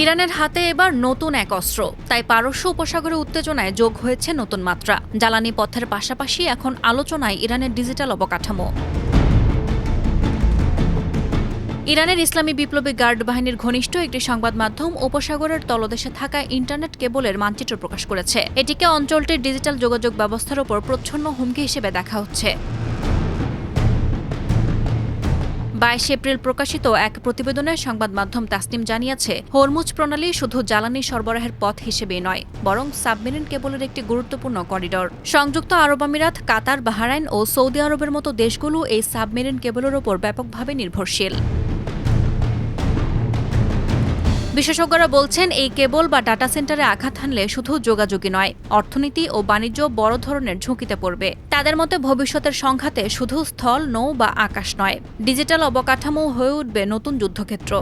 ইরানের হাতে এবার নতুন এক অস্ত্র, তাই পারস্য উপসাগরে উত্তেজনায় যোগ হয়েছে নতুন মাত্রা। জ্বালানি পথের পাশাপাশি এখন আলোচনায় ইরানের ডিজিটাল অবকাঠামো। ইরানের ইসলামী বিপ্লবী গার্ড বাহিনীর ঘনিষ্ঠ একটি সংবাদ মাধ্যম উপসাগরের তলদেশে থাকা ইন্টারনেট কেবলের মানচিত্র প্রকাশ করেছে। এটিকে অঞ্চলটির ডিজিটাল যোগাযোগ ব্যবস্থার উপর প্রচ্ছন্ন হুমকি হিসেবে দেখা হচ্ছে। 22 এপ্রিল প্রকাশিত এক প্রতিবেদনে সংবাদ মাধ্যম তাসনিম জানিয়েছে, হরমুজ প্রণালী শুধু জ্বালানি সরবরাহের পথ হিসেবেই নয়, বরং সাবমেরিন কেবলের একটি গুরুত্বপূর্ণ করিডর। সংযুক্ত আরব আমিরাত, কাতার, বাহরাইন ও সৌদি আরবের মতো দেশগুলো এই সাবমেরিন কেবলের ওপর ব্যাপকভাবে নির্ভরশীল। বিশেষজ্ঞরা বলছেন, এই কেবল বা ডাটা সেন্টারে আঘাত হানলে শুধু যোগাযোগই নয়, অর্থনীতি ও বাণিজ্য বড় ধরনের ঝুঁকিতে পড়বে। তাদের মতে ভবিষ্যতের সংঘাতে শুধু স্থল, নৌ বা আকাশ নয়, ডিজিটাল অবকাঠামো হয়ে উঠবে নতুন যুদ্ধক্ষেত্র।